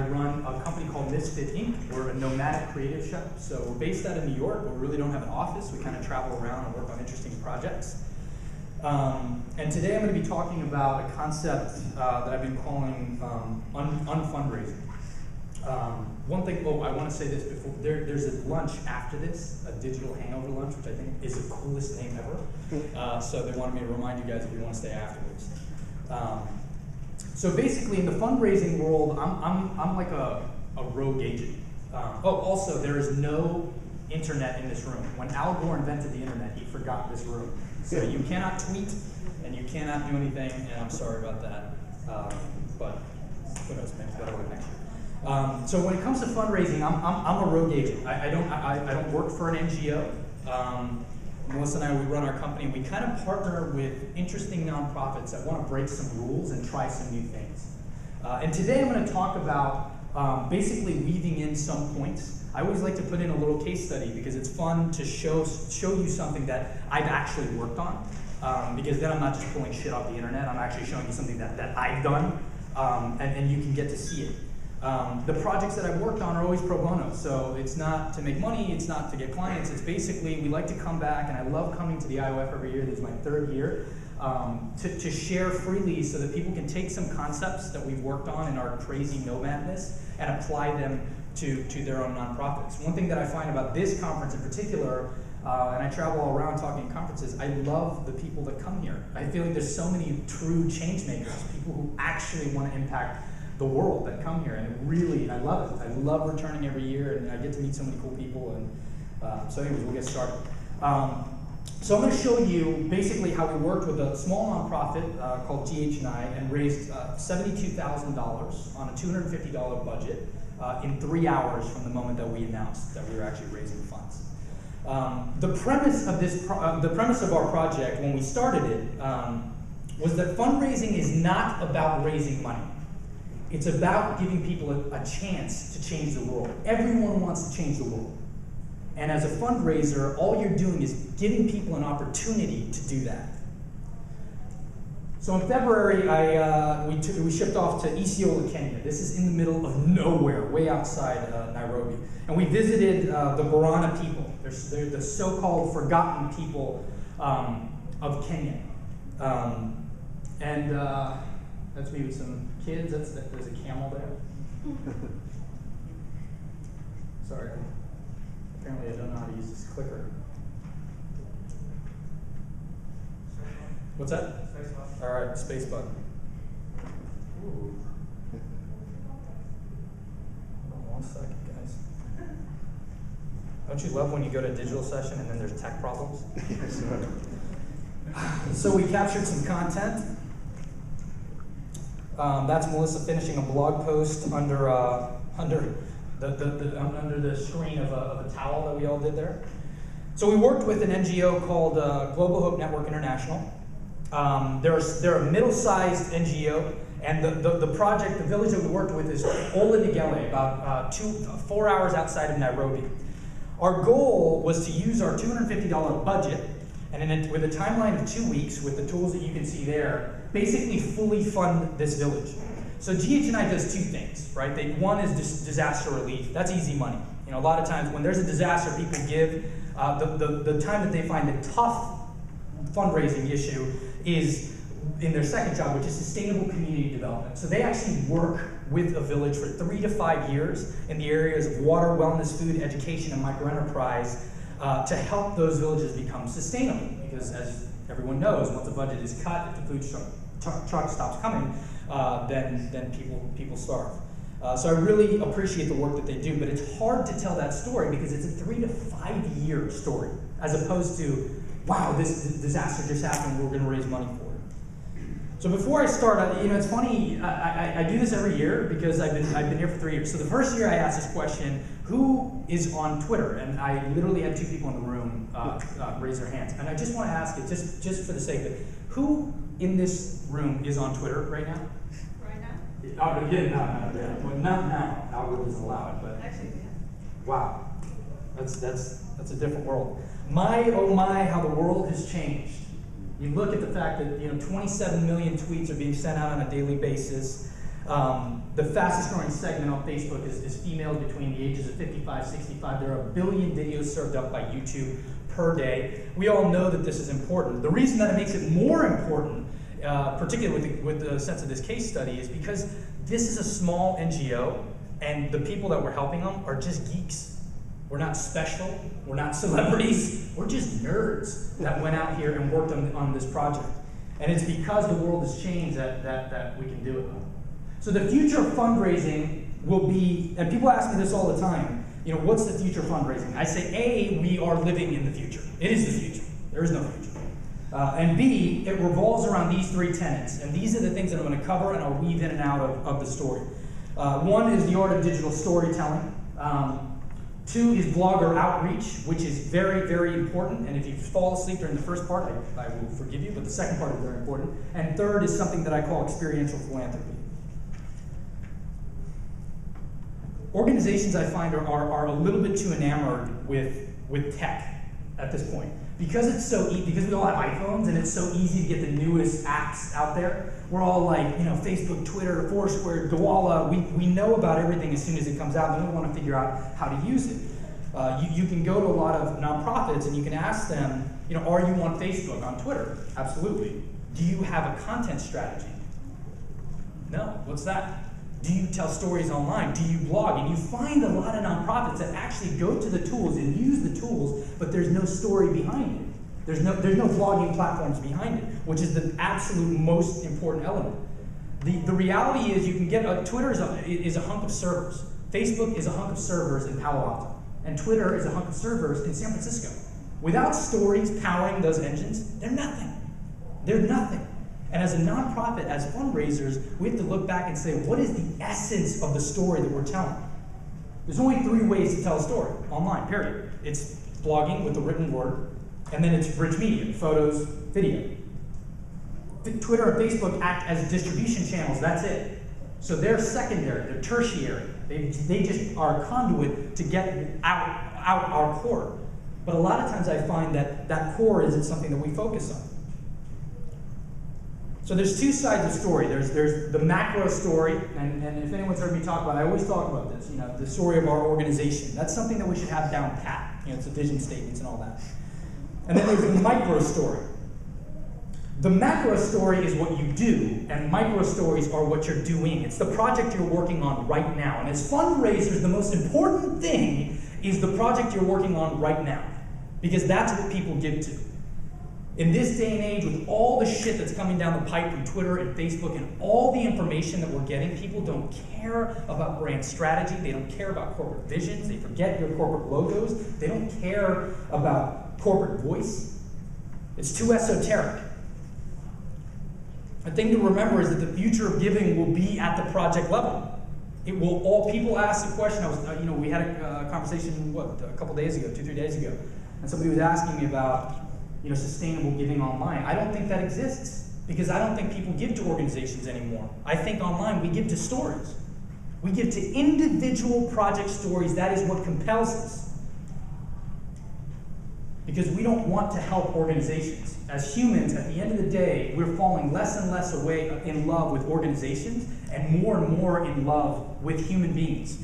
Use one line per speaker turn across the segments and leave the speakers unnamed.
run a company called Misfit Inc. We're a nomadic creative shop. So we're based out of New York, but we really don't have an office. We kind of travel around and work on interesting projects. And today I'm going to be talking about a concept that I've been calling unfundraising. One thing, I want to say this before, there's a lunch after this, a digital hangover lunch, which I think is the coolest name ever. So they wanted me to remind you guys if you want to stay afterwards. So basically in the fundraising world, I'm like a rogue agent. Also there is no internet in this room. When Al Gore invented the internet, he forgot this room. So you cannot tweet and you cannot do anything, and I'm sorry about that. But who knows, maybe that'll work next year. So when it comes to fundraising, I'm a rogue agent. I don't work for an NGO. Melissa and I, we run our company. We kind of partner with interesting nonprofits that want to break some rules and try some new things. And today I'm going to talk about basically weaving in some points. I always like to put in a little case study because it's fun to show you something that I've actually worked on. Because then I'm not just pulling shit off the internet. I'm actually showing you something that I've done, and you can get to see it. The projects that I've worked on are always pro bono, so it's not to make money, it's not to get clients, it's basically, we like to come back, and I love coming to the IOF every year. This is my 3rd year, to share freely so that people can take some concepts that we've worked on in our crazy nomadness and apply them to their own nonprofits. One thing that I find about this conference in particular, and I travel all around talking at conferences, I love the people that come here. I feel like there's so many true change makers, people who actually want to impact the world that come here, and really, I love it. I love returning every year, and I get to meet so many cool people, and so anyways, we'll get started. So I'm going to show you basically how we worked with a small nonprofit called GH&I and raised $72,000 on a $250 budget in 3 hours from the moment that we announced that we were actually raising funds. The premise of our project when we started it was that fundraising is not about raising money. It's about giving people a chance to change the world. Everyone wants to change the world. And as a fundraiser, all you're doing is giving people an opportunity to do that. So in February, we shipped off to Isiolo, Kenya. This is in the middle of nowhere, way outside Nairobi. And we visited the Borana people. They're the so-called forgotten people of Kenya. That's me with some kids. There's a camel there. Sorry. Apparently I don't know how to use this clicker. What's that? Space button. All right, space button. Ooh. Hold on 1 second, guys. Don't you love when you go to a digital session and then there's tech problems? So we captured some content. That's Melissa finishing a blog post under the screen of a towel that we all did there. So we worked with an NGO called Global Hope Network International. They're a middle-sized NGO, and the project, the village that we worked with is Ola Nigele, about 4 hours outside of Nairobi. Our goal was to use our $250 budget, and with a timeline of 2 weeks, with the tools that you can see there, basically fully fund this village. So GH&I does 2 things, right? One is disaster relief. That's easy money. You know, a lot of times when there's a disaster, people give. The time that they find the tough fundraising issue is in their second job, which is sustainable community development. So they actually work with a village for 3 to 5 years in the areas of water, wellness, food, education, and microenterprise to help those villages become sustainable. Because as everyone knows, once the budget is cut, if the food truck stops coming, then people starve. So I really appreciate the work that they do, but it's hard to tell that story because it's a 3 to 5 year story, as opposed to, wow, this disaster just happened, we're going to raise money for it. So before I start, it's funny, I do this every year because I've been here for 3 years. So the first year I asked this question, who is on Twitter? And I literally had 2 people in the room raise their hands. And I just want to ask it, just for the sake of it, who in this room is on Twitter right now?
Right now?
Oh, yeah, well, not now. Algorithm doesn't allow it, but
actually, yeah.
Wow, that's a different world. My oh my, how the world has changed. You look at the fact that 27 million tweets are being sent out on a daily basis. The fastest growing segment on Facebook is females between the ages of 55, 65. There are 1 billion videos served up by YouTube per day. We all know that this is important. The reason that it makes it more important, particularly with the sense of this case study, is because this is a small NGO, and the people that we're helping them are just geeks. We're not special, we're not celebrities, we're just nerds that went out here and worked on this project. And it's because the world has changed that we can do it. So the future of fundraising will be, and people ask me this all the time, you know, what's the future of fundraising? I say, A, we are living in the future. It is the future. There is no future. And B, it revolves around these 3 tenets. And these are the things that I'm going to cover, and I'll weave in and out of the story. One is the art of digital storytelling. 2 is blogger outreach, which is very, very important. And if you fall asleep during the first part, I will forgive you, but the second part is very important. And 3rd is something that I call experiential philanthropy. Organizations, I find, are a little bit too enamored with tech at this point. Because it's so because we all have iPhones and it's so easy to get the newest apps out there, we're all like, you know, Facebook, Twitter, Foursquare, Gowalla. We know about everything as soon as it comes out, and then we want to figure out how to use it. You can go to a lot of nonprofits and you can ask them, you know, are you on Facebook, on Twitter? Absolutely. Do you have a content strategy? No. What's that? Do you tell stories online? Do you blog? And you find a lot of nonprofits that actually go to the tools and use the tools, but there's no story behind it. There's no blogging platforms behind it, which is the absolute most important element. The reality is you can get, Twitter is a hunk of servers. Facebook is a hunk of servers in Palo Alto. And Twitter is a hunk of servers in San Francisco. Without stories powering those engines, they're nothing. They're nothing. And as a nonprofit, as fundraisers, we have to look back and say, what is the essence of the story that we're telling? There's only 3 ways to tell a story online, period. It's blogging with the written word, and then it's rich media, photos, video. Twitter and Facebook act as distribution channels, that's it. So they're secondary, they're tertiary. They just are a conduit to get out our core. But a lot of times I find that core isn't something that we focus on. So there's 2 sides of story. There's the macro story, and if anyone's heard me talk about it, I always talk about this, you know, the story of our organization. That's something that we should have down pat. You know, it's the vision statements and all that. And then there's the micro story. The macro story is what you do, and micro stories are what you're doing. It's the project you're working on right now. And as fundraisers, the most important thing is the project you're working on right now, because that's what people give to. In this day and age, with all the shit that's coming down the pipe from Twitter and Facebook and all the information that we're getting, people don't care about brand strategy. They don't care about corporate visions. They forget your corporate logos. They don't care about corporate voice. It's too esoteric. The thing to remember is that the future of giving will be at the project level. It will all, people ask the question, we had a conversation, a couple days ago, 2-3 days ago, and somebody was asking me about, you know, sustainable giving online. I don't think that exists because I don't think people give to organizations anymore. I think online we give to stories. We give to individual project stories. That is what compels us. Because we don't want to help organizations. As humans, at the end of the day, we're falling less and less away in love with organizations and more in love with human beings.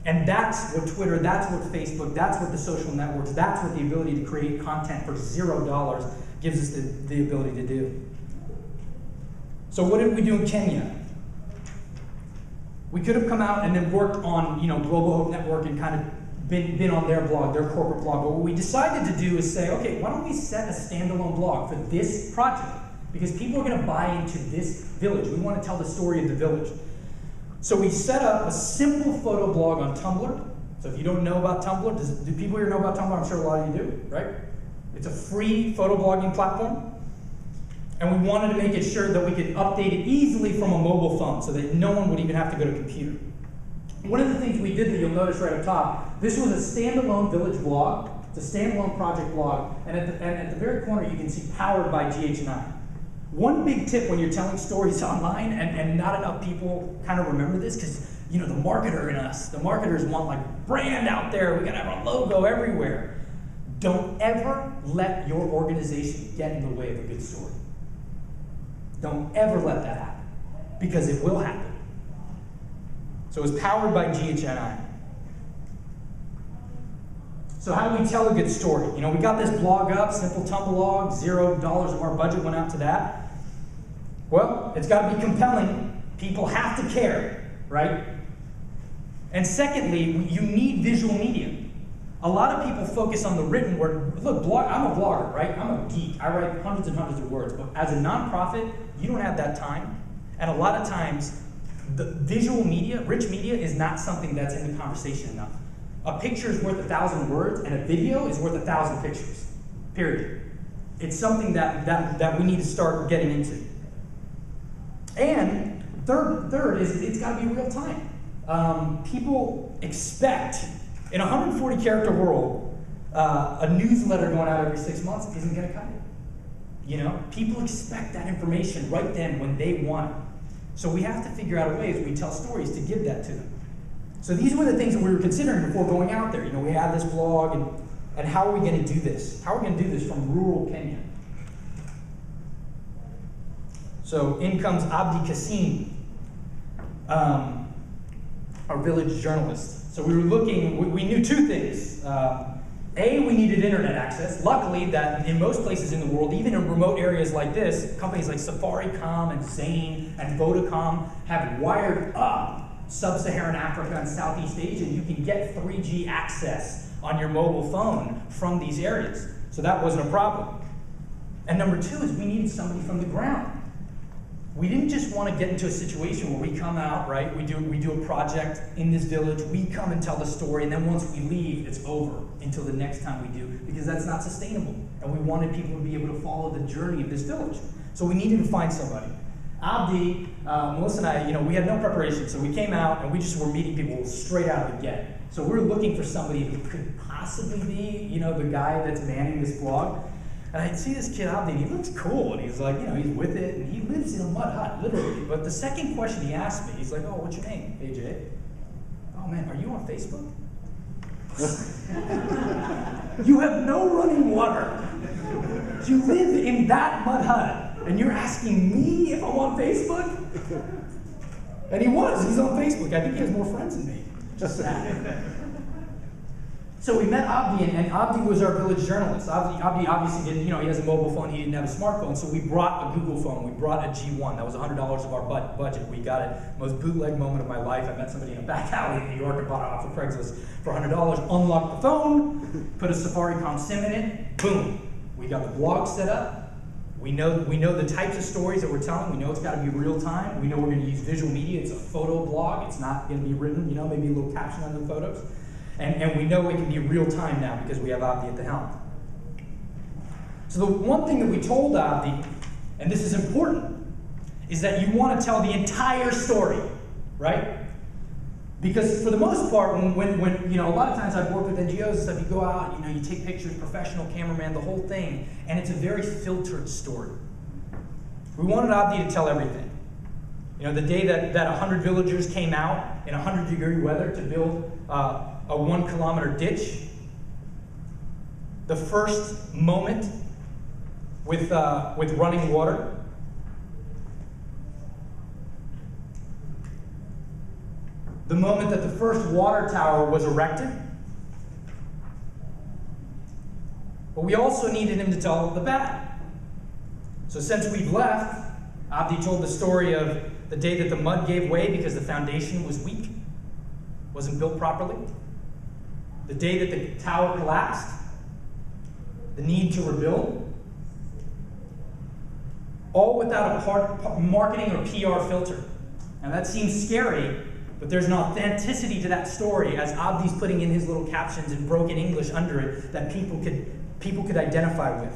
And that's what Twitter, that's what Facebook, that's what the social networks, that's what the ability to create content for $0 gives us the ability to do. So what did we do in Kenya? We could have come out and then worked on, you know, Global Hope Network and kind of been on their blog, their corporate blog. But what we decided to do is say, okay, why don't we set a standalone blog for this project? Because people are going to buy into this village. We want to tell the story of the village. So we set up a simple photo blog on Tumblr. So if you don't know about Tumblr, do people here know about Tumblr? I'm sure a lot of you do, right? It's a free photo blogging platform. And we wanted to make it sure that we could update it easily from a mobile phone so that no one would even have to go to a computer. One of the things we did that you'll notice right up top, this was a standalone village blog. It's a standalone project blog. And at the very corner, you can see powered by GH&I. One big tip when you're telling stories online, and not enough people kind of remember this, because you know the marketer in us, the marketers want like brand out there, we gotta have our logo everywhere. Don't ever let your organization get in the way of a good story. Don't ever let that happen, because it will happen. So it was powered by GHNI. So how do we tell a good story? You know, we got this blog up, simple tumble log, $0 of our budget went out to that. Well, it's got to be compelling. People have to care, right? And secondly, you need visual media. A lot of people focus on the written word. Look, I'm a blogger, right? I'm a geek. I write hundreds and hundreds of words. But as a nonprofit, you don't have that time. And a lot of times, the visual media, rich media, is not something that's in the conversation enough. A picture is worth 1,000 words, and a video is worth 1,000 pictures, period. It's something that we need to start getting into. And third is it's got to be real time. People expect, in a 140 character world, a newsletter going out every 6 months isn't going to cut it. You know, people expect that information right then when they want it. So we have to figure out a way as we tell stories to give that to them. So these were the things that we were considering before going out there. You know, we had this blog, and how are we going to do this? How are we going to do this from rural Kenya? So in comes Abdi Kasim, our village journalist. So we were looking, we knew two things. A, we needed internet access. Luckily, that in most places in the world, even in remote areas like this, companies like Safaricom and Zain and Vodacom have wired up Sub-Saharan Africa and Southeast Asia. You can get 3G access on your mobile phone from these areas. So that wasn't a problem. And number two is we needed somebody from the ground. We didn't just want to get into a situation where we come out, right? We do a project in this village, we come and tell the story, and then once we leave, it's over until the next time we do, because that's not sustainable. And we wanted people to be able to follow the journey of this village. So we needed to find somebody. Abdi, Melissa and I, you know, we had no preparation, so we came out and we just were meeting people straight out of the get. So we were looking for somebody who could possibly be, you know, the guy that's manning this blog. And I see this kid Abdi, and he looks cool, and he's like, you know, he's with it, and he lives in a mud hut, literally. But the second question he asked me, he's like, oh, what's your name, AJ? Oh man, are you on Facebook? You have no running water. You live in that mud hut, and you're asking me if I'm on Facebook? And he was, he's on Facebook. I think he has more friends than me. Just that. So we met Abdi, and Abdi was our village journalist. Abdi obviously didn't, you know, he has a mobile phone, he didn't have a smartphone, so we brought a Google phone, we brought a G1. That was $100 of our budget. We got it, most bootleg moment of my life. I met somebody in a back alley in New York and bought it off of Craigslist for $100, unlocked the phone, put a Safaricom SIM in it, boom. We got the blog set up. We know the types of stories that we're telling. We know it's got to be real time. We know we're going to use visual media. It's a photo blog. It's not going to be written, you know, maybe a little caption on the photos. And we know it can be real time now because we have Abdi at the helm. So the one thing that we told Abdi, and this is important, is that you want to tell the entire story, right? Because for the most part, when you know, a lot of times I've worked with NGOs and stuff, you go out, you know, you take pictures, professional cameraman, the whole thing, and it's a very filtered story. We wanted Abdi to tell everything. You know, the day that 100 villagers came out in 100-degree weather to build a 1-kilometer ditch, the first moment with running water, the moment that the first water tower was erected. But we also needed him to tell the bad. So since we've left, Abdi told the story of the day that the mud gave way because the foundation was weak, wasn't built properly. The day that the tower collapsed, the need to rebuild. All without a marketing or PR filter. Now that seems scary, but there's an authenticity to that story as Abdi's putting in his little captions in broken English under it that people could identify with.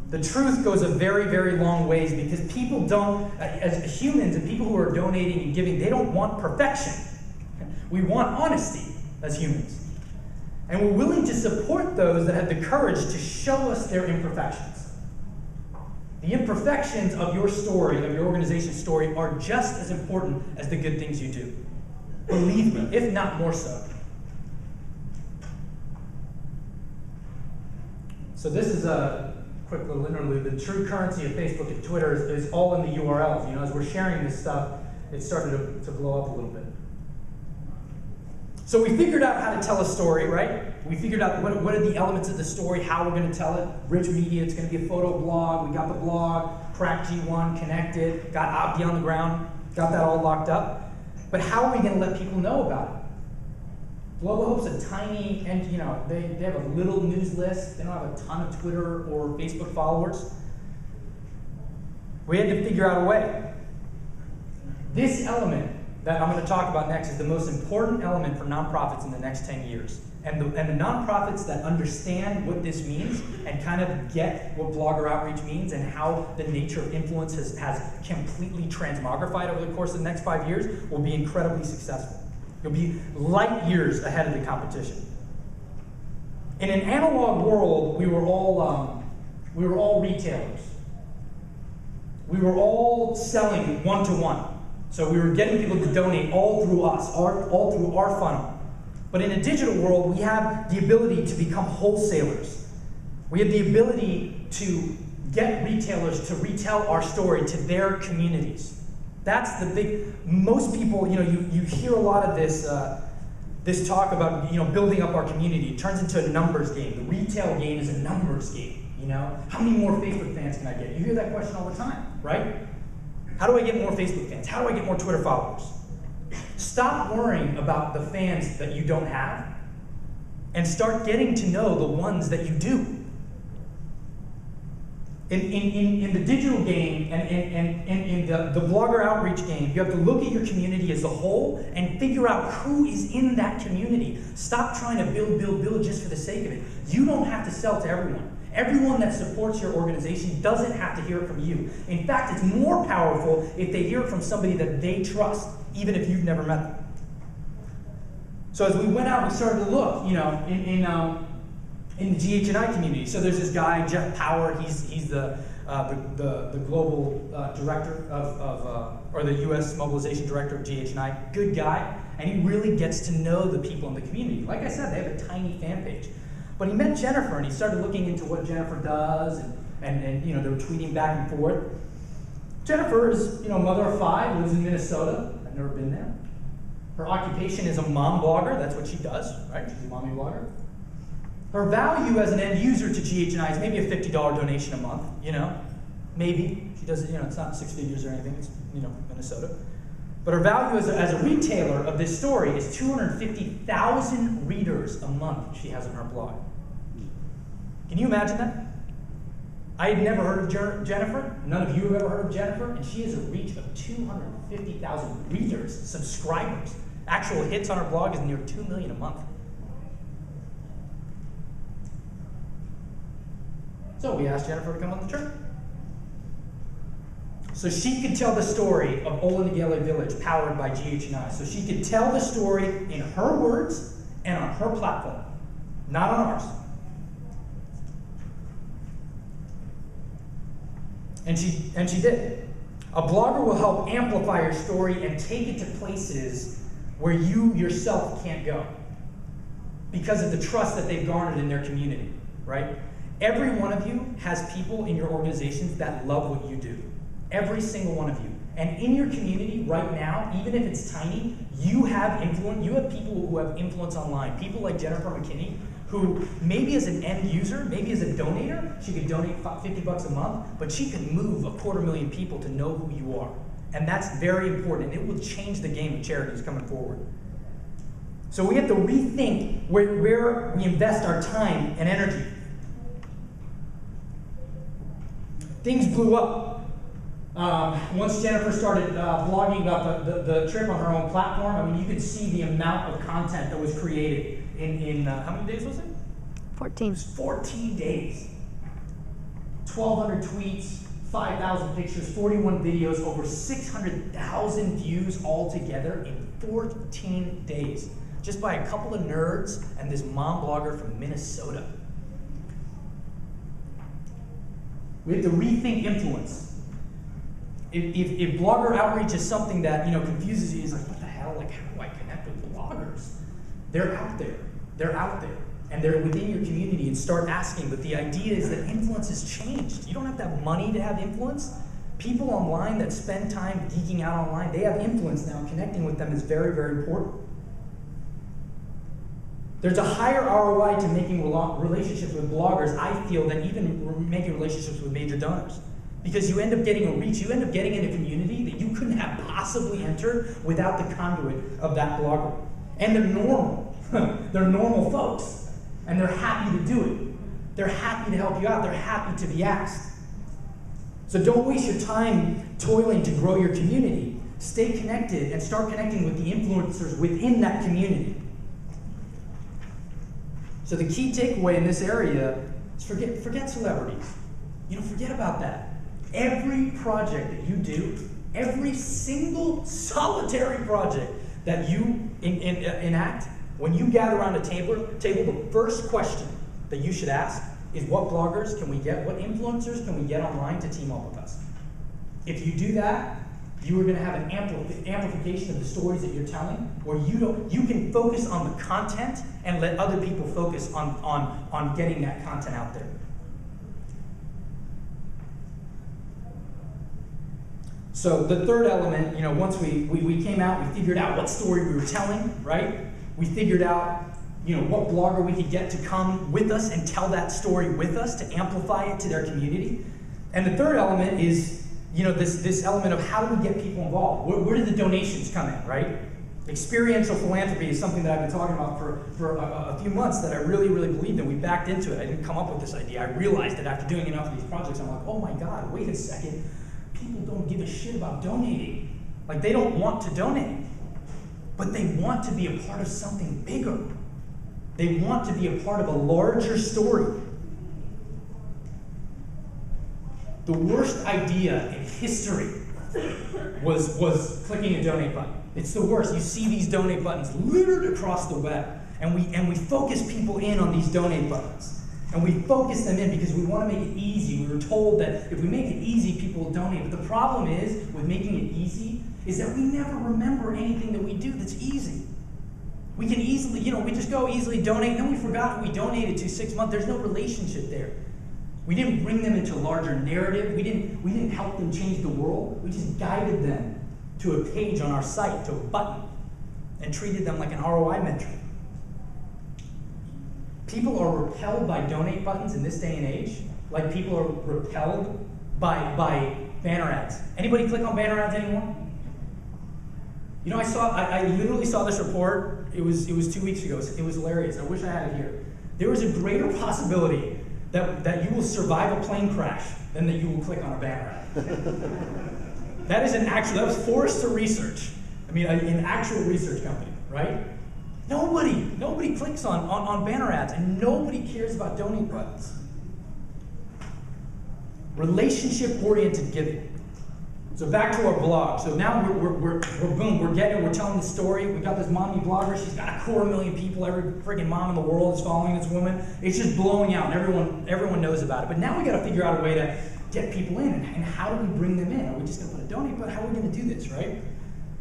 The truth goes a very, very long ways because people don't, as humans and people who are donating and giving, they don't want perfection. We want honesty as humans. And we're willing to support those that have the courage to show us their imperfections. The imperfections of your story, of your organization's story, are just as important as the good things you do. Believe me, if not more so. So this is a quick little interlude. The true currency of Facebook and Twitter is all in the URLs. You know, as we're sharing this stuff, it started to blow up a little bit. So we figured out how to tell a story, right? We figured out what are the elements of the story, how we're going to tell it. Rich media, it's going to be a photo blog. We got the blog, cracked G1, connected, got Opti on the ground, got that all locked up. But how are we going to let people know about it? Global Hope's a tiny, and they have a little news list. They don't have a ton of Twitter or Facebook followers. We had to figure out a way. This element that I'm going to talk about next is the most important element for nonprofits in the next 10 years. And the nonprofits that understand what this means and kind of get what blogger outreach means and how the nature of influence has completely transmogrified over the course of the next 5 years will be incredibly successful. You'll be light years ahead of the competition. In an analog world, we were all retailers. We were all selling one-to-one. So we were getting people to donate all through us, all through our funnel. But in a digital world, we have the ability to become wholesalers. We have the ability to get retailers to retell our story to their communities. That's the big, most people, you hear a lot of this talk about, building up our community. It turns into a numbers game. The retail game is a numbers game, How many more Facebook fans can I get? You hear that question all the time, right? How do I get more Facebook fans? How do I get more Twitter followers? Stop worrying about the fans that you don't have and start getting to know the ones that you do. In the digital game and in the blogger outreach game, you have to look at your community as a whole and figure out who is in that community. Stop trying to build just for the sake of it. You don't have to sell to everyone. Everyone that supports your organization doesn't have to hear it from you. In fact, it's more powerful if they hear it from somebody that they trust, even if you've never met them. So as we went out, we started to look, in the GH&I community. So there's this guy, Jeff Power. He's the global director or the U.S. mobilization director of GH&I. Good guy, and he really gets to know the people in the community. Like I said, they have a tiny fan page. But he met Jennifer, and he started looking into what Jennifer does, and they were tweeting back and forth. Jennifer is, mother of 5, lives in Minnesota. I've never been there. Her occupation is a mom blogger. That's what she does, right? She's a mommy blogger. Her value as an end user to GH&I is maybe a $50 donation a month, maybe. She does it, it's not 6 figures or anything, it's, Minnesota. But her value as a retailer of this story is 250,000 readers a month she has on her blog. Can you imagine that? I had never heard of Jennifer. None of you have ever heard of Jennifer. And she has a reach of 250,000 readers, subscribers. Actual hits on her blog is near 2 million a month. So we asked Jennifer to come on the trip. So she could tell the story of Olenegele Village powered by GH&I. So she could tell the story in her words and on her platform, not on ours. And she did. A blogger will help amplify your story and take it to places where you yourself can't go because of the trust that they've garnered in their community, right? Every one of you has people in your organizations that love what you do. Every single one of you. And in your community right now, even if it's tiny, you have influence. You have people who have influence online. People like Jennifer McKinney, who maybe as an end user, maybe as a donator, she could donate $50 a month, but she could move 250,000 people to know who you are. And that's very important. And it will change the game of charities coming forward. So we have to rethink where we invest our time and energy. Things blew up. Once Jennifer started blogging about the trip on her own platform, you could see the amount of content that was created in how many days was it?
14.
It was 14 days. 1,200 tweets, 5,000 pictures, 41 videos, over 600,000 views altogether in 14 days. Just by a couple of nerds and this mom blogger from Minnesota. We have to rethink influence. If blogger outreach is something that confuses you, it's like, what the hell? Like, how do I connect with bloggers? They're out there. They're out there. And they're within your community, and start asking. But the idea is that influence has changed. You don't have to have money to have influence. People online that spend time geeking out online, they have influence now. Connecting with them is very, very important. There's a higher ROI to making relationships with bloggers, I feel, than even making relationships with major donors. Because you end up getting a reach, you end up getting in a community that you couldn't have possibly entered without the conduit of that blogger. And they're normal. They're normal folks. And they're happy to do it. They're happy to help you out. They're happy to be asked. So don't waste your time toiling to grow your community. Stay connected and start connecting with the influencers within that community. So the key takeaway in this area is forget celebrities. Forget about that. Every project that you do, every single solitary project that you enact, when you gather around a table, the first question that you should ask is what bloggers can we get, what influencers can we get online to team up with us? If you do that, you are going to have an amplification of the stories that you're telling, where you can focus on the content and let other people focus on getting that content out there. So the third element, once we came out, we figured out what story we were telling, right? We figured out, what blogger we could get to come with us and tell that story with us to amplify it to their community. And the third element is, this element of how do we get people involved? Where do the donations come in, right? Experiential philanthropy is something that I've been talking about for a few months that I really, really believed in. We backed into it. I didn't come up with this idea. I realized that after doing enough of these projects, I'm like, oh my God, wait a second. People don't give a shit about donating. Like, they don't want to donate, but they want to be a part of something bigger. They want to be a part of a larger story. The worst idea in history was clicking a donate button. It's the worst. You see these donate buttons littered across the web, and we focus people in on these donate buttons. And we focus them in because we want to make it easy. We were told that if we make it easy, people will donate. But the problem is, with making it easy, is that we never remember anything that we do that's easy. We can easily, we just go easily donate, and then we forgot who we donated to 6 months. There's no relationship there. We didn't bring them into a larger narrative. We didn't help them change the world. We just guided them to a page on our site, to a button, and treated them like an ROI metric. People are repelled by donate buttons in this day and age, like people are repelled by banner ads. Anybody click on banner ads anymore? I literally saw this report. It was 2 weeks ago. It was hilarious. I wish I had it here. There is a greater possibility that you will survive a plane crash than that you will click on a banner ad. That was Forrester research. An actual research company, right? Nobody clicks on banner ads, and nobody cares about donate buttons. Relationship-oriented giving. So back to our blog. So now we're telling the story. We got this mommy blogger. She's got 250,000 people. Every freaking mom in the world is following this woman. It's just blowing out, and everyone knows about it. But now we got to figure out a way to get people in, and how do we bring them in? Are we just going to put a donate button? How are we going to do this, right?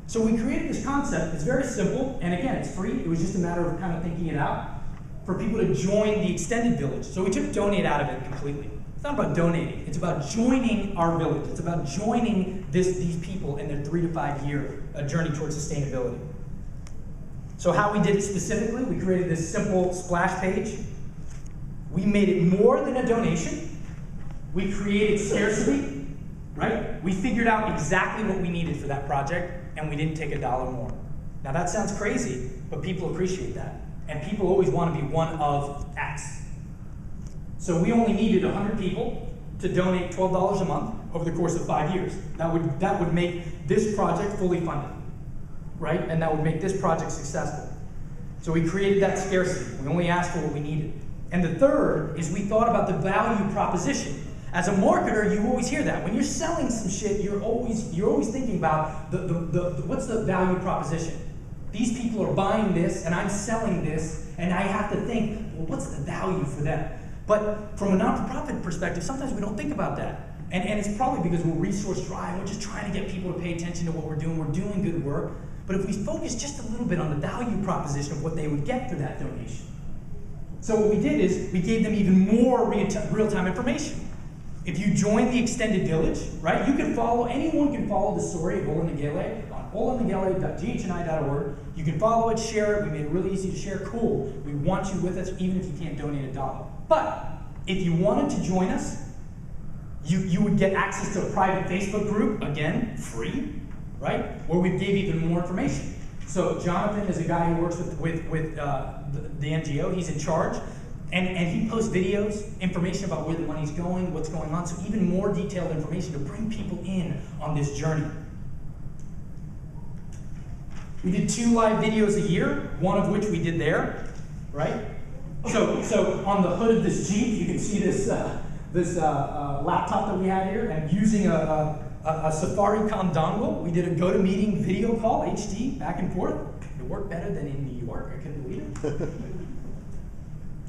So we created this concept. It's very simple, and again, it's free. It was just a matter of kind of thinking it out for people to join the extended village. So we took donate out of it completely. It's not about donating. It's about joining our village. It's about joining these people in their 3 to 5 year journey towards sustainability. So how we did it specifically, we created this simple splash page. We made it more than a donation. We created scarcity, right? We figured out exactly what we needed for that project, and we didn't take $1 more. Now that sounds crazy, but people appreciate that. And people always want to be one of X. So we only needed 100 people to donate $12 a month over the course of 5 years. That would make this project fully funded, right? And that would make this project successful. So we created that scarcity. We only asked for what we needed. And the third is we thought about the value proposition. As a marketer, you always hear that. When you're selling some shit, you're always thinking about what's the value proposition. These people are buying this, and I'm selling this, and I have to think, well, what's the value for them? But from a not-for-profit perspective, sometimes we don't think about that. And it's probably because we're resource dry, and we're just trying to get people to pay attention to what we're doing. We're doing good work. But if we focus just a little bit on the value proposition of what they would get for that donation. So what we did is we gave them even more real-time information. If you join the extended village, right, you can follow, anyone can follow the story of Ola Nagele on olanagele.ghni.org. You can follow it, share it. We made it really easy to share. Cool. We want you with us, even if you can't donate $1. But if you wanted to join us, you would get access to a private Facebook group, again, free, right, where we gave even more information. So Jonathan is a guy who works with the NGO. He's in charge. And he posts videos, information about where the money's going, what's going on, so even more detailed information to bring people in on this journey. We did 2 live videos a year, one of which we did there, right? So on the hood of this Jeep, you can see this laptop that we had here, and using a Safaricom dongle, we did a GoToMeeting video call, HD, back and forth. It worked better than in New York, I couldn't believe it.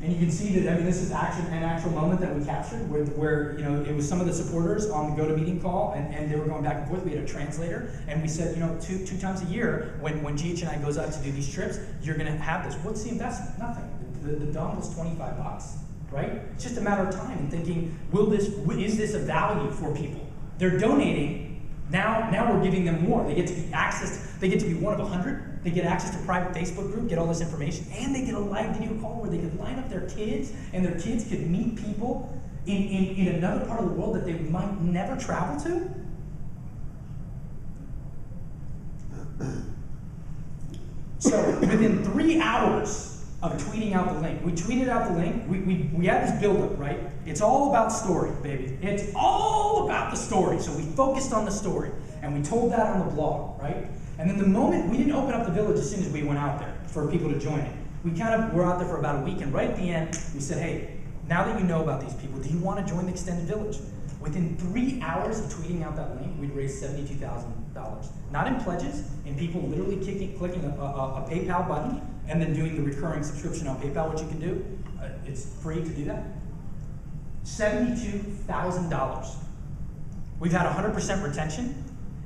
And you can see that, I mean, this is an actual moment that we captured where you know, it was some of the supporters on the GoToMeeting call, and they were going back and forth. We had a translator, and we said, you know, two times a year, when GHNI goes out to do these trips, you're going to have this. What's the investment? Nothing. The dongle's $25, right? It's just a matter of time and thinking, is this a value for people? They're donating. Now we're giving them more. They get to be accessed. They get to be one of 100. They get access to a private Facebook group, get all this information, and they get a live video call where they could line up their kids, and their kids could meet people in another part of the world that they might never travel to. So within 3 hours of tweeting out the link, we tweeted out the link. We had this buildup, right? It's all about story, baby. It's all about the story. So we focused on the story, and we told that on the blog, right? And then the moment, we didn't open up the village as soon as we went out there for people to join it. We kind of were out there for about a week, and right at the end, we said, hey, now that you know about these people, do you want to join the extended village? Within 3 hours of tweeting out that link, we'd raised $72,000. Not in pledges, in people literally clicking a PayPal button and then doing the recurring subscription on PayPal, which you can do. It's free to do that. $72,000. We've had 100% retention.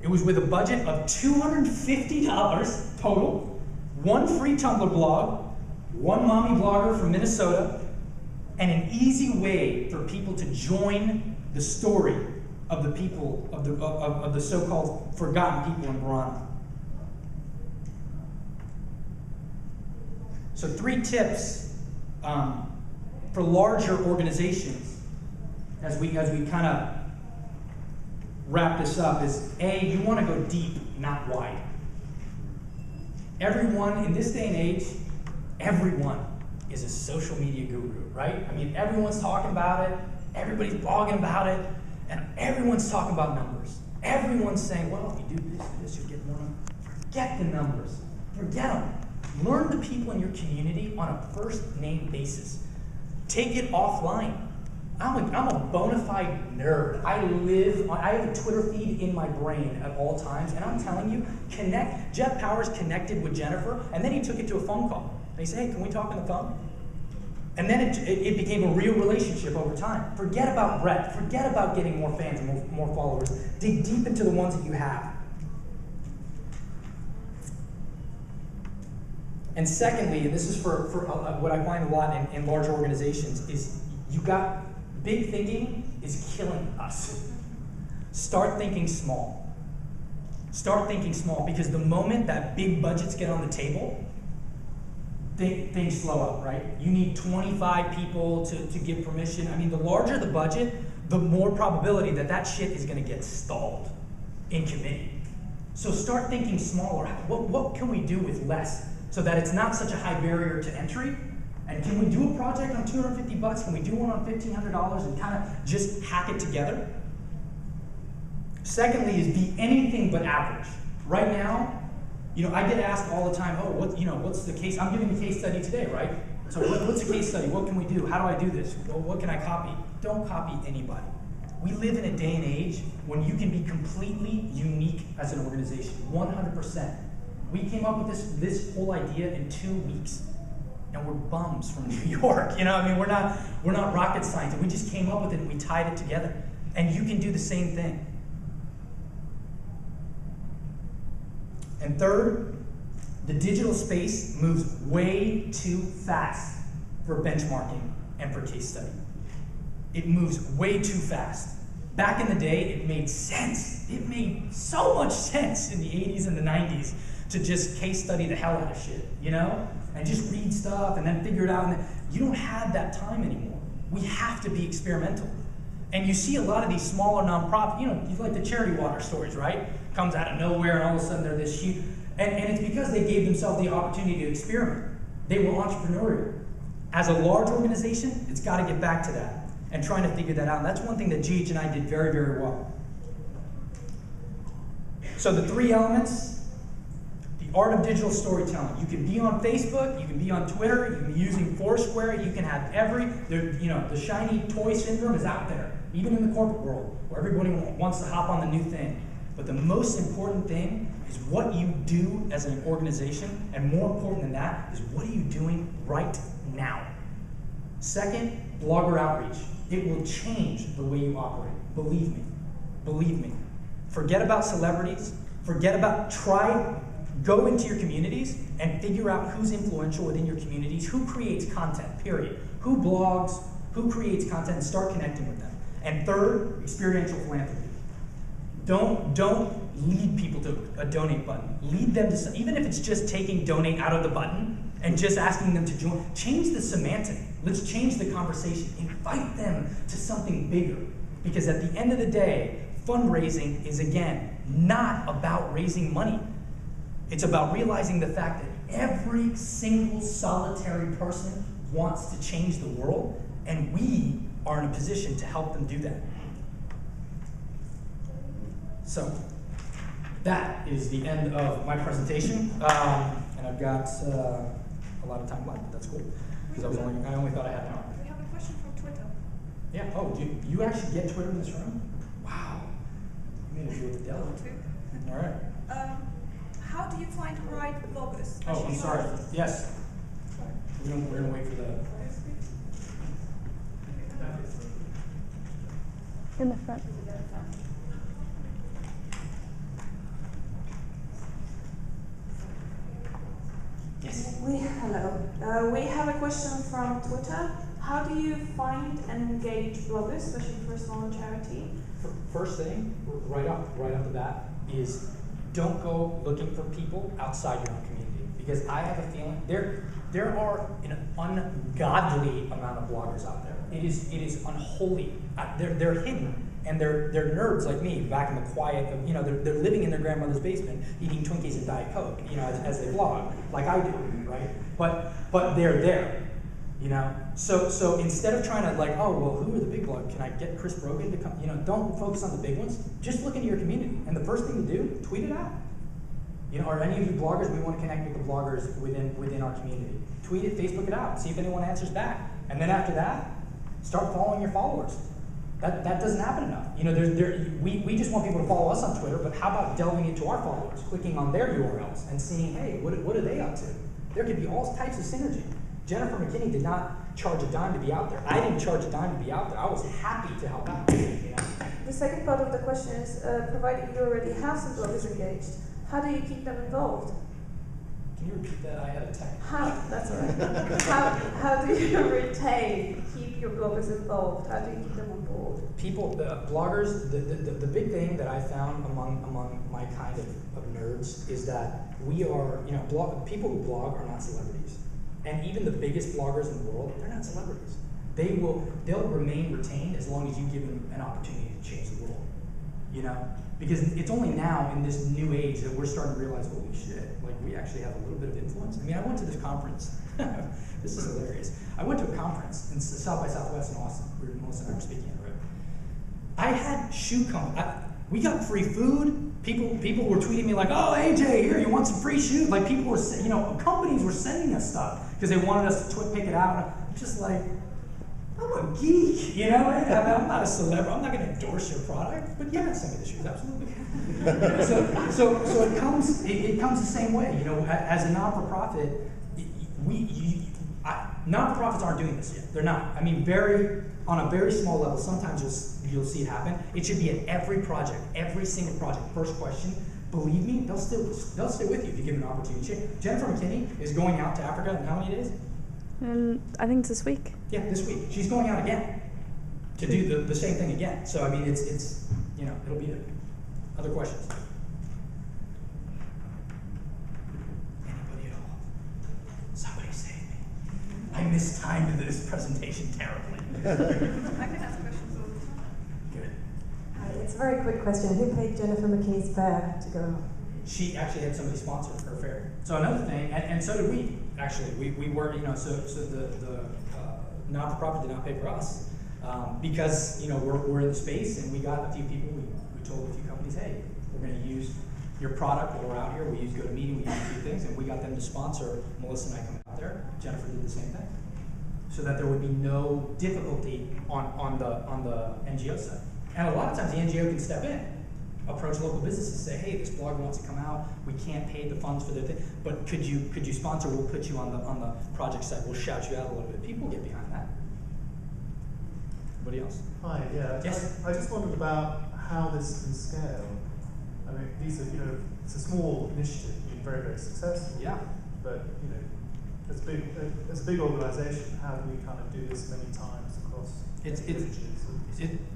It was with a budget of $250 total, 1 free Tumblr blog, 1 mommy blogger from Minnesota, and an easy way for people to join the story of the people, of the so-called forgotten people in Borana. So 3 tips for larger organizations as we kind of wrap this up is, A, you want to go deep, not wide. Everyone, in this day and age, everyone is a social media guru, right? I mean, everyone's talking about it, everybody's blogging about it, and everyone's talking about numbers. Everyone's saying, well, if you do this and this, you get more numbers. Forget the numbers. Forget them. Learn the people in your community on a first-name basis. Take it offline. I'm a bona fide nerd. I have a Twitter feed in my brain at all times, and I'm telling you, Jeff Powers connected with Jennifer, and then he took it to a phone call. And he said, hey, can we talk on the phone? And then it became a real relationship over time. Forget about breadth. Forget about getting more fans and more followers. Dig deep into the ones that you have. And secondly, and this is for what I find a lot in large organizations, is big thinking is killing us. Start thinking small. Start thinking small, because the moment that big budgets get on the table, things slow up, right? You need 25 people to give permission. I mean, the larger the budget, the more probability that shit is going to get stalled in committee. So start thinking smaller. What can we do with less so that it's not such a high barrier to entry? And can we do a project on $250? Can we do one on $1,500 and kind of just hack it together? Secondly is be anything but average. Right now, I get asked all the time, oh, what's the case? I'm giving a case study today, right? So what's the case study? What can we do? How do I do this? Well, what can I copy? Don't copy anybody. We live in a day and age when you can be completely unique as an organization, 100%. We came up with this whole idea in 2 weeks. And we're bums from New York, I mean, we're not rocket scientists. We just came up with it and we tied it together. And you can do the same thing. And third, the digital space moves way too fast for benchmarking and for case study. It moves way too fast. Back in the day, it made sense. It made so much sense in the 80s and the 90s to just case study the hell out of shit, you know? And just read stuff and then figure it out. And you don't have that time anymore. We have to be experimental. And you see a lot of these smaller nonprofit, you know, you like the charity water stories, right? Comes out of nowhere and all of a sudden they're this huge. And it's because they gave themselves the opportunity to experiment. They were entrepreneurial. As a large organization, it's got to get back to that and trying to figure that out. And that's one thing that GH and I did very, very well. So the 3 elements, the art of digital storytelling. You can be on Facebook, you can be on Twitter, you can be using Foursquare, you can have the shiny toy syndrome is out there, even in the corporate world, where everybody wants to hop on the new thing. But the most important thing is what you do as an organization, and more important than that is what are you doing right now. Second, blogger outreach. It will change the way you operate. Believe me. Believe me. Forget about celebrities. Go into your communities and figure out who's influential within your communities, who creates content, period. Who blogs, who creates content, and start connecting with them. And third, experiential philanthropy. Don't lead people to a donate button. Lead them to, even if it's just taking donate out of the button and just asking them to join, change the semantic. Let's change the conversation. Invite them to something bigger. Because at the end of the day, fundraising is, again, not about raising money. It's about realizing the fact that every single solitary person wants to change the world, and we are in a position to help them do that. So, that is the end of my presentation, and I've got a lot of time left, but that's cool, because I only thought I had an hour.
We have a question from Twitter.
Yeah, oh, do you actually get Twitter in this room? Wow, you made a deal with the devil. All right.
How do you find the right bloggers?
Oh, I'm sorry. Yes. We're gonna wait for the.
In the front.
Yes.
Hello. We have a question from Twitter. How do you find and engage bloggers, especially for a smaller charity?
First thing, right off the bat, is don't go looking for people outside your own community, because I have a feeling there are an ungodly amount of bloggers out there. It is unholy. They're hidden, and they're nerds like me, back in the quiet of, they're living in their grandmother's basement eating Twinkies and Diet Coke, as they blog, like I do, right? But they're there. So instead of trying to who are the big bloggers? Can I get Chris Brogan to come? Don't focus on the big ones. Just look into your community, and the first thing to do, tweet it out. Are any of you bloggers? We want to connect with the bloggers within our community. Tweet it, Facebook it out, see if anyone answers back, and then after that, start following your followers. That doesn't happen enough. We just want people to follow us on Twitter, but how about delving into our followers, clicking on their URLs, and seeing, hey, what are they up to? There could be all types of synergy. Jennifer McKinney did not charge a dime to be out there. I didn't charge a dime to be out there. I was happy to help out.
The second part of the question is, provided you already have some bloggers engaged, how do you keep them involved?
Can you repeat that? I had a tech.
That's all right. How do you keep your bloggers involved? How do you keep them on board?
Bloggers, the big thing that I found among my kind of nerds is that we are, people who blog are not celebrities. And even the biggest bloggers in the world, they're not celebrities. They'll remain retained as long as you give them an opportunity to change the world. Because it's only now in this new age that we're starting to realize, holy shit, we actually have a little bit of influence. I went to this conference. This is hilarious. I went to a conference in South by Southwest in Austin. Melissa and I were speaking at it. I had shoe company. We got free food. People were tweeting me like, oh, AJ, here, you want some free shoes? People were, companies were sending us stuff because they wanted us to pick it out. I'm just like, I'm a geek, I'm not a celebrity. I'm not going to endorse your product, but yeah, send me the shoes, absolutely. so it comes the same way. As a non-for-profit, non-for-profits aren't doing this yet. They're not. On a very small level, sometimes you'll see it happen. It should be at every project, every single project. First question, believe me, they'll stay with you if you give them an opportunity. Jennifer McKinney is going out to Africa in how many days?
I think it's this week.
Yeah, this week. She's going out again. to do the same thing again. So I mean, it's you know, it'll be there. Other questions? Anybody at all? Somebody save me. I mistimed this presentation terribly.
I can ask questions all the time.
Good.
It's a very quick question. Who paid Jennifer McKee's fare to go?
She actually had somebody sponsor her fare. So another thing, and so did we, actually. We were, you know, so the not-for-profit did not pay for us because, you know, we're in the space and we got a few people, we told a few companies, hey, we're going to use your product while we're out here. We use GoToMeeting, we use a few things, and we got them to sponsor Melissa and I coming out there. Jennifer did the same thing. So that there would be no difficulty on the NGO side. And a lot of times the NGO can step in, approach local businesses, say, hey, this blogger wants to come out, we can't pay the funds for their thing, but could you sponsor, we'll put you on the project side, we'll shout you out a little bit. People get behind that. Anybody else?
Hi, yeah.
Yes.
I just wondered about how this can scale. I mean, these are, you know, it's a small initiative, been very, very successful.
Yeah.
But, you know, as a big organization, how do we kind of do this many times across villages?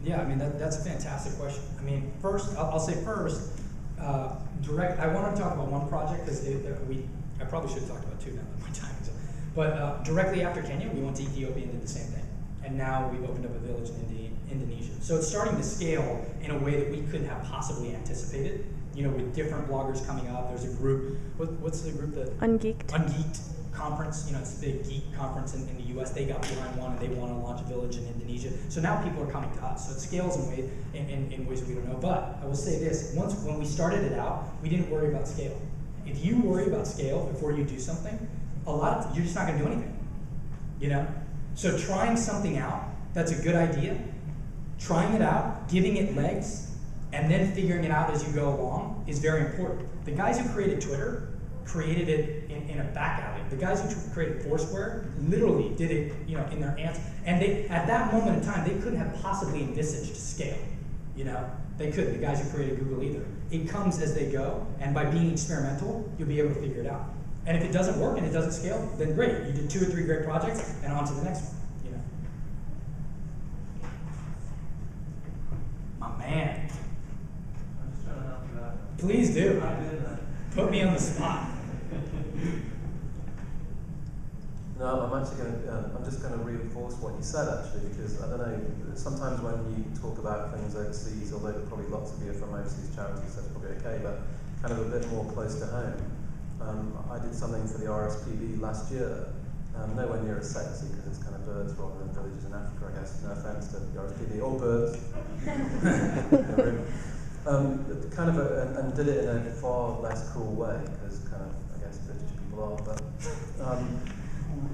Yeah, I mean, that's a fantastic question. I mean, first, I'll say first, I want to talk about one project because I probably should have talked about two now that my time is up. But directly after Kenya, we went to Ethiopia and did the same thing. And now we've opened up a village in Indonesia. So it's starting to scale in a way that we couldn't have possibly anticipated. You know, with different bloggers coming up, there's a group, what's the group that?
Ungeeked.
Ungeeked conference, you know, it's a big geek conference in the US. They got behind one and they want to launch a village in Indonesia. So now people are coming to us. So it scales in ways that we don't know. But I will say this, when we started it out, we didn't worry about scale. If you worry about scale before you do something, you're just not going to do anything, you know? So trying something out, that's a good idea. Trying it out, giving it legs, and then figuring it out as you go along is very important. The guys who created Twitter created it in a back alley. The guys who created Foursquare literally did it, you know, in their ants. And they, at that moment in time, they couldn't have possibly envisaged scale. You know, they couldn't. The guys who created Google either. It comes as they go, and by being experimental, you'll be able to figure it out. And if it doesn't work and it doesn't scale, then great. You did 2 or 3 great projects, and on to the next one. You know. My man.
I'm just trying to help you out.
Please do.
I did that.
Put me on the spot.
No, I'm just going to reinforce what you said actually, because I don't know, sometimes when you talk about things overseas, although probably lots of you are from overseas charities, that's probably okay, but kind of a bit more close to home. I did something for the RSPB last year, nowhere near as sexy because it's kind of birds rather than villages in Africa, I guess. No offense to the RSPB, all birds. And did it in a far less cruel way, because kind of, I guess, British people are, but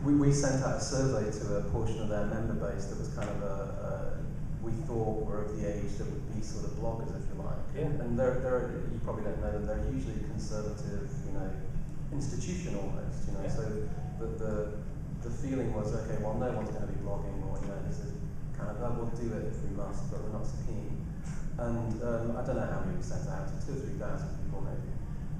we sent out a survey to a portion of their member base that was kind of we thought were of the age that would be sort of bloggers, if you like.
Yeah.
And you probably don't know that they're usually conservative, you know, institution almost, you know.
Yeah.
So the feeling was, okay, well, no one's going to be blogging, or you know, this is kind of, oh, we'll do it if we must, but we're not so keen. And I don't know how many we sent out, 2,000 or 3,000 people maybe.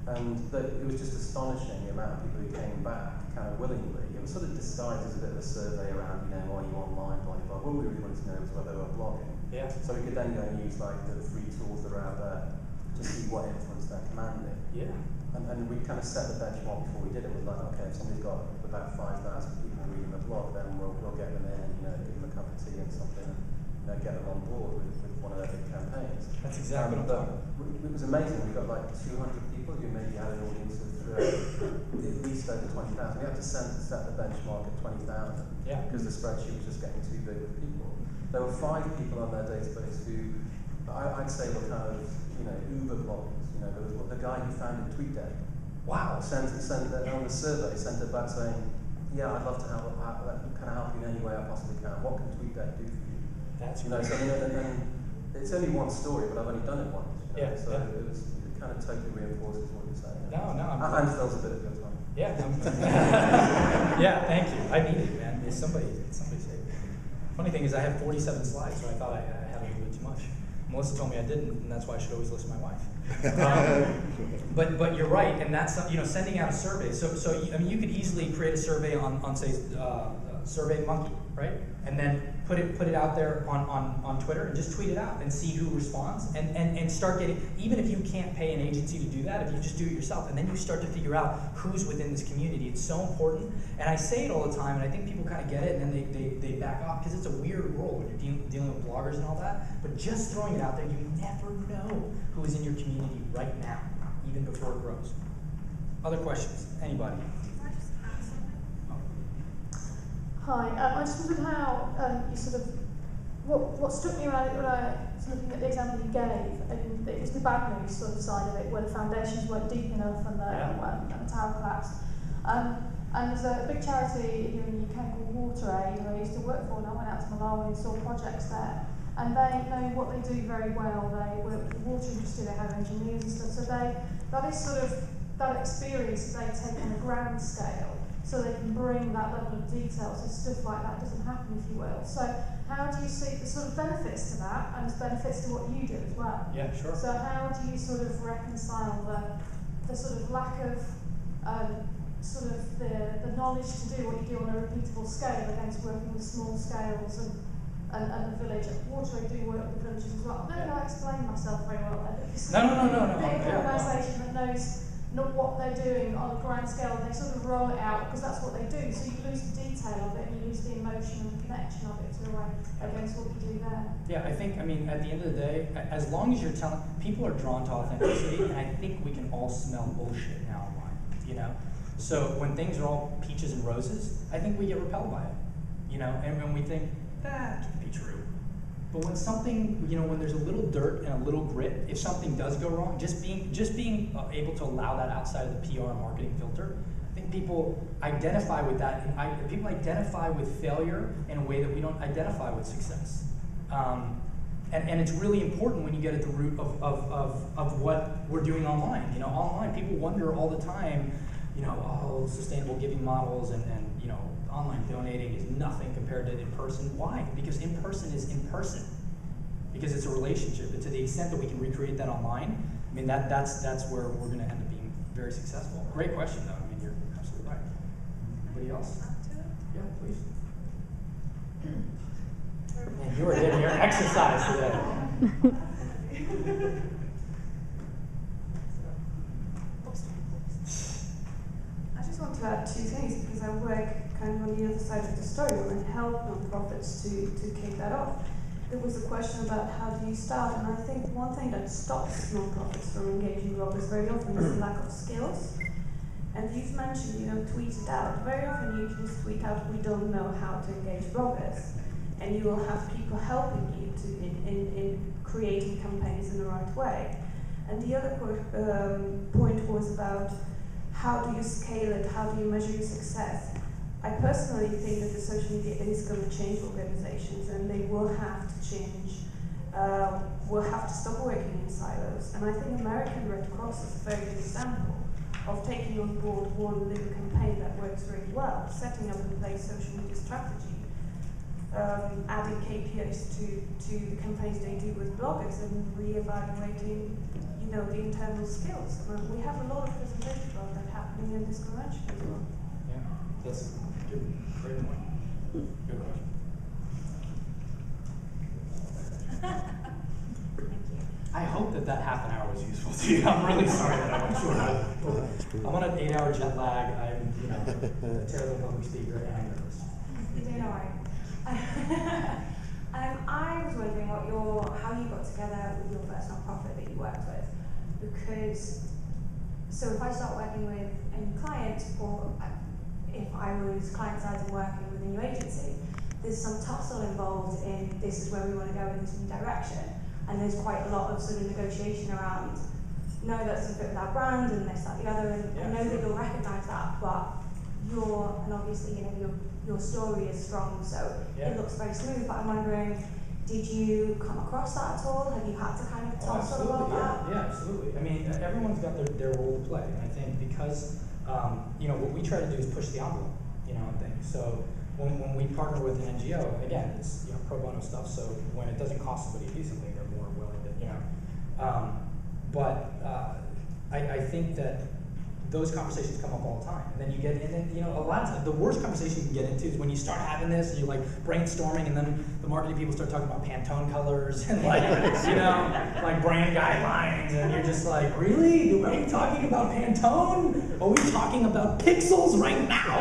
And it was just astonishing the amount of people who came back kind of willingly. It was sort of disguised as a bit of a survey around, you know, are you online, blah, blah, blah. What we really wanted to know was whether they were blogging.
Yeah.
So we could then go and use like the free tools that are out there to see what influence they're commanding.
Yeah.
And we kind of set the benchmark before we did it. It was like, okay, if somebody's got about 5,000 people reading the blog, then we'll get them in and, you know, give them a cup of tea and something, and, you know, get them on board with one of their big campaigns.
That's exactly what I'm talking about.
It was amazing. We got like 200 people who maybe had an audience of at least over 20,000. We had to set the benchmark at 20,000 because the spreadsheet was just getting too big with people. There were 5 people on their database who I'd say were kind of, you know, Uber bloggers. You know, there was the guy who founded TweetDeck.
Wow.
Sent on the survey, sent it back saying, yeah, I'd love to help you in any way I possibly can. What can TweetDeck do for you?
That's
you know, so and it's only one story, but I've only done it once. You know?
Yeah.
So it kind of totally reinforces what you're saying.
No,
And fills a bit of your time.
Yeah. Yeah, thank you. I need it, man. Somebody say it. Funny thing is, I have 47 slides, so I thought I had a little bit too much. Melissa told me I didn't, and that's why I should always listen to my wife. But you're right, and that's, you know, sending out a survey. So I mean, you could easily create a survey on say SurveyMonkey, right? And then put it out there on Twitter and just tweet it out and see who responds and start getting, even if you can't pay an agency to do that, if you just do it yourself, and then you start to figure out who's within this community. It's so important. And I say it all the time, and I think people kind of get it, and then they back off, because it's a weird world when you're dealing with bloggers and all that. But just throwing it out there, you never know who is in your community right now, even before it grows. Other questions? Anybody?
Can I just add something?
Hi, I just wondered how you sort of, what struck me when I was looking at the example you gave, and it was the bad news sort of side of it, where the foundations weren't deep enough and the tower collapsed. And there's a big charity here in the UK called WaterAid, who I used to work for, and I went out to Malawi and saw projects there. And they know what they do very well. They work with the water industry, they have engineers and stuff, so that is sort of that experience that they take on a grand scale, so they can bring that level of detail, so stuff like that doesn't happen, if you will. So how do you see the sort of benefits to that, and benefits to what you do as well?
Yeah, sure.
So how do you sort of reconcile the sort of lack of sort of the knowledge to do what you do on a repeatable scale against working with small scales and the village? At Water, I do work with villages as well. Maybe I explain myself very well there.
No.
Big organisation that knows not what they're doing on a grand scale, and they sort of roll it out because that's what they do. So you lose the detail of it, and you lose the emotion and the connection of it to against what you do there.
Yeah, I think, at the end of the day, as long as you're telling, people are drawn to authenticity, and I think we can all smell bullshit now online, you know? So when things are all peaches and roses, I think we get repelled by it, you know? And when we think, that can't be true. But when something, when there's a little dirt and a little grit, if something does go wrong, just being able to allow that outside of the PR and marketing filter, I think people identify with that. And people identify with failure in a way that we don't identify with success. And it's really important when you get at the root of what we're doing online. Online, people wonder all the time, sustainable giving models and online donating is nothing compared to in person. Why? Because in person is in person. Because it's a relationship. And to the extent that we can recreate that online, that's where we're going to end up being very successful. Great question, though. You're absolutely right. Anybody else? Yeah, please. Man, you are getting your exercise today.
I just want to add two things, because I work kind of on the other side of the story and help nonprofits to kick that off. There was a question about how do you start, and I think one thing that stops nonprofits from engaging bloggers very often is the lack of skills. And you've mentioned, tweet it out. Very often you can just tweet out, we don't know how to engage bloggers. And you will have people helping you in creating campaigns in the right way. And the other point was about how do you scale it, how do you measure your success? I personally think that the social media is going to change organizations, and they will have to change, will have to stop working in silos. And I think American Red Cross is a very good example of taking on board one little campaign that works really well, setting up in place social media strategy, adding KPIs to the campaigns they do with bloggers, and reevaluating the internal skills. We have a lot of presentations about that happening in this convention as well.
Yeah, that's a great point. Good question. I hope that half an hour was useful to you. I'm really sorry that I went short. I'm on an 8-hour jet lag. I'm, a terrible public speaker, and I'm nervous.
You know, I was wondering how you got together with your first nonprofit that you worked with, because if I start working with a new client, or if I was client side and working with a new agency, there's some tussle involved in this is where we want to go in this new direction, and there's quite a lot of sort of negotiation around, no, that doesn't fit with our brand, and this, that, the other, and I know that you'll recognise that, but and obviously, your story is strong, so it looks very smooth, but I'm wondering, did you come across that at all? Have you had to kind of tussle about that?
Yeah, absolutely. Everyone's got their role to play, and I think because, what we try to do is push the envelope, on things. So when we partner with an NGO, again, it's, pro bono stuff, so when it doesn't cost somebody decently, they're more willing to, But I think that those conversations come up all the time. And then you get in it, a lot of times, the worst conversation you can get into is when you start having this, and you're like brainstorming, and then the marketing people start talking about Pantone colors and like, like brand guidelines, and you're just like, really? Are we talking about Pantone? Are we talking about pixels right now?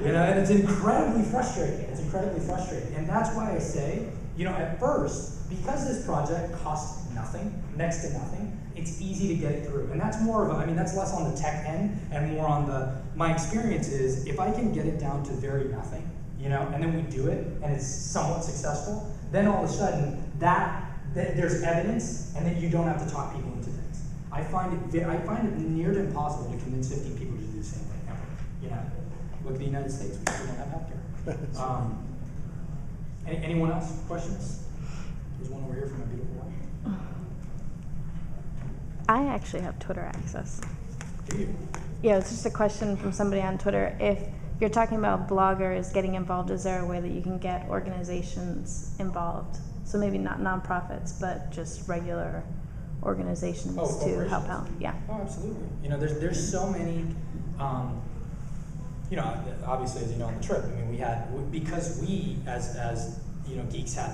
And it's incredibly frustrating. It's incredibly frustrating. And that's why I say, at first, because this project costs nothing, next to nothing, it's easy to get it through. And that's more of that's less on the tech end and more on my experience is, if I can get it down to very nothing, and then we do it and it's somewhat successful, then all of a sudden that there's evidence, and then you don't have to talk people into things. I find it near to impossible to convince 15 people to do the same thing ever. Look at the United States, we still don't have healthcare. Anyone else? Questions? There's one over here from a beautiful wife.
I actually have Twitter access.
Do you?
Yeah, it's just a question from somebody on Twitter. If you're talking about bloggers getting involved, is there a way that you can get organizations involved? So maybe not nonprofits, but just regular organizations to help out. Yeah.
Oh, absolutely. There's so many. Obviously, as you know, on the trip, because we as geeks had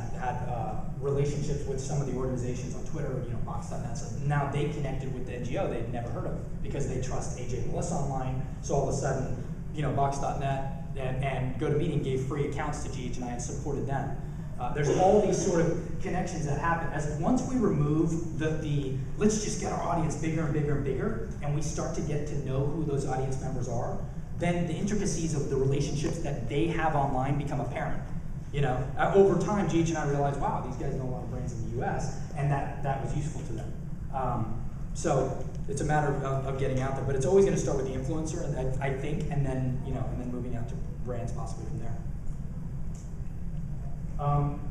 relationships with some of the organizations on Twitter, Box.net. So now they connected with the NGO they'd never heard of because they trust AJ and Melissa online. So all of a sudden, Box.net and GoToMeeting gave free accounts to GH&I and supported them. There's all these sort of connections that happen. Once we remove the let's just get our audience bigger and bigger and bigger, and we start to get to know who those audience members are, then the intricacies of the relationships that they have online become apparent. Over time, GH and I realized, wow, these guys know a lot of brands in the US, and that was useful to them. So it's a matter of getting out there, but it's always going to start with the influencer, I think, and then moving out to brands possibly from there.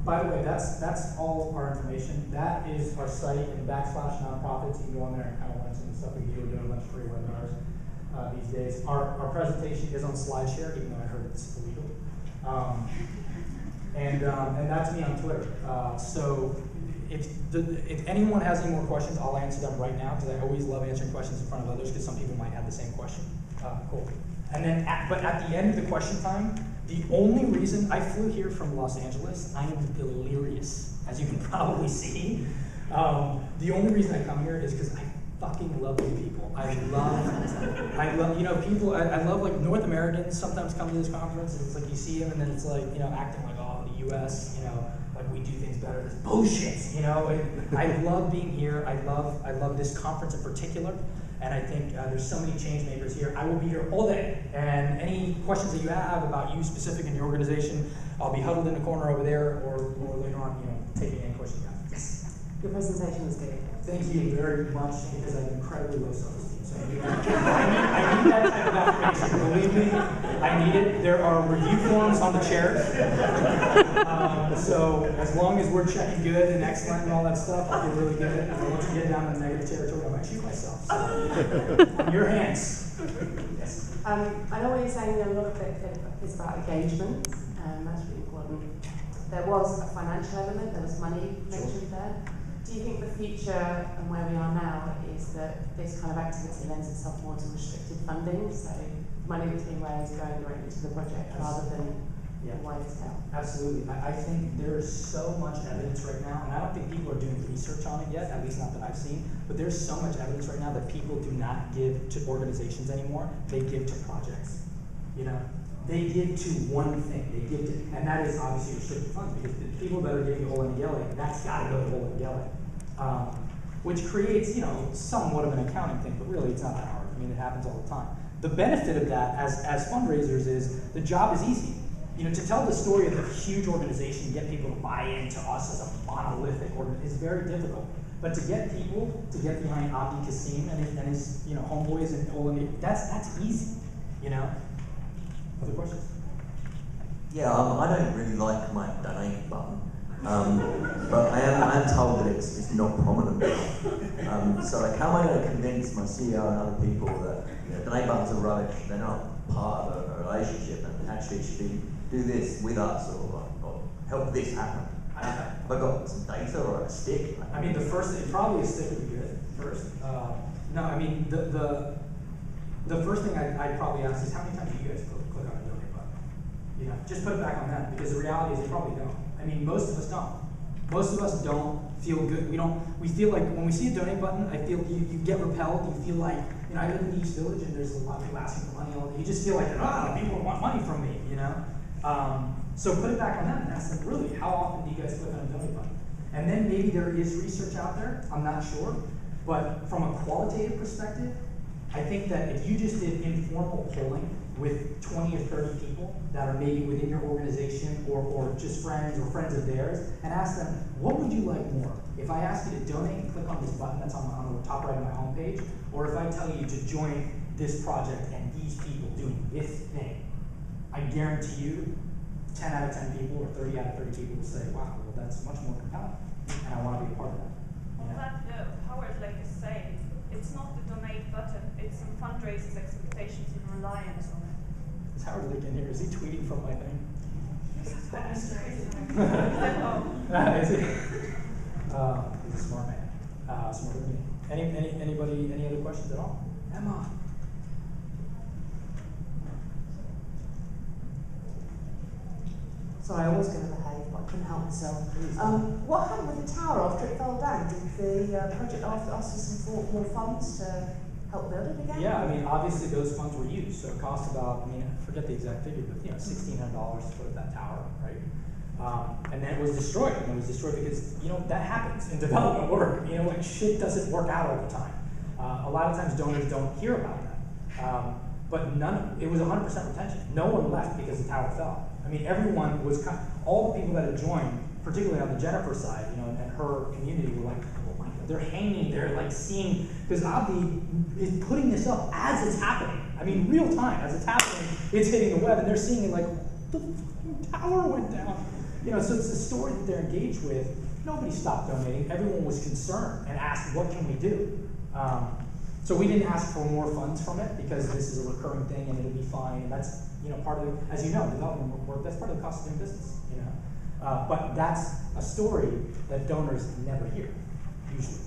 By the way, that's all our information. That is our site in /nonprofits. You can go on there and kind of learn some of the stuff we do. We're doing a bunch of free webinars these days. Our presentation is on SlideShare, even though I heard it's illegal. And that's me on Twitter. So if anyone has any more questions, I'll answer them right now, because I always love answering questions in front of others, because some people might have the same question. Cool. And then, but at the end of the question time, the only reason I flew here from Los Angeles, I am delirious, as you can probably see. The only reason I come here is because I fucking love you people. I love people. I love like North Americans sometimes come to this conference, and it's like you see them, and then it's like acting like, oh, the U.S. Like we do things better. This bullshit, And I love being here. I love this conference in particular. And I think there's so many change makers here. I will be here all day. And any questions that you have about you specific in your organization, I'll be huddled in the corner over there, or later on, taking any questions you have. Yes.
Your presentation was good.
Thank you very much, because I have incredibly low self-esteem. So I need that type of affirmation. Believe me, I need it. There are review forms on the chairs. So as long as we're checking good and excellent and all that stuff, I feel really good. And once we get down to negative territory, I might shoot myself. So, your hands. Yes.
I know what you're saying. A lot of it is about engagement, and that's really important. There was a financial element. There was money mentioned there. Do you think the future and where we are now is that this kind of activity lends itself more to restricted funding, so money that's being raised going directly to the project rather than a wider scale?
Absolutely. I think there is so much evidence right now, and I don't think people are doing research on it yet, at least not that I've seen, but there's so much evidence right now that people do not give to organizations anymore, they give to projects. They give to one thing. They give to, and that is obviously restricted funds, because the people that are giving to Holland & Gelley, that's got to go to Holland & Gelley. Which creates, somewhat of an accounting thing, but really it's not that hard. It happens all the time. The benefit of that as fundraisers is the job is easy. To tell the story of a huge organization, get people to buy into us as a monolithic organization is very difficult. But to get people to get behind Abdi Kassim and his homeboys and Holland, that's easy. Other questions?
Yeah, I don't really like my donate button, but I am told that it's not prominent enough. So like, how am I going to convince my CEO and other people that donate buttons are rubbish? They're not part of a relationship, and actually should be do this with us or help this happen. Have I got some data or a stick?
The first thing, probably a stick would be good first. No, the first thing I'd probably ask is how many times do you guys click on a donate button? You know, just put it back on them, because the reality is they probably don't. I mean, most of us don't. Most of us don't feel good. We feel like when we see a donate button, I feel you get repelled. You feel like, you know, I live in the East Village and there's a lot of people asking for money all day. You just feel like, people want money from me, you know? So put it back on them and ask them, really, how often do you guys click on a donate button? And then maybe there is research out there, I'm not sure. But from a qualitative perspective, I think that if you just did informal polling with 20 or 30 people that are maybe within your organization or just friends or friends of theirs, and ask them, what would you like more? If I ask you to donate and click on this button that's on the top right of my homepage, or if I tell you to join this project and these people doing this thing, I guarantee you 10 out of 10 people or 30 out of 30 people will say, wow, well that's much more compelling, and I want to be a part of that.
On that note, Howard like is saying, it's not the donate button, it's fundraisers' expectations and reliance on it.
Is Howard Lake in here? Is he tweeting from my thing?
This is fundraising.
Is he? He's a smart man. Smarter than me. Anybody, any other questions at all? Emma.
Sorry, I was going to behave, but I couldn't help myself. What happened with the tower after it fell down? Did the project ask for some more funds to help build it again?
Yeah, I mean, obviously those funds were used, so it cost about, I forget the exact figure, but $1,600 to put up that tower, right? And then it was destroyed, and it was destroyed because, that happens in development work. Like shit doesn't work out all the time. A lot of times donors don't hear about that. But it was 100% retention. No one left because the tower fell. I mean, everyone was all the people that had joined, particularly on the Jennifer side, and her community were like, oh my God, they're hanging there, like seeing, because Abdi is putting this up as it's happening. I mean, real time, as it's happening, it's hitting the web, and they're seeing it like, the fucking tower went down. So it's a story that they're engaged with. Nobody stopped donating. Everyone was concerned and asked, what can we do? So we didn't ask for more funds from it because this is a recurring thing and it'll be fine. And that's part of it, as development work, that's part of the cost of doing business. But that's a story that donors never hear, usually.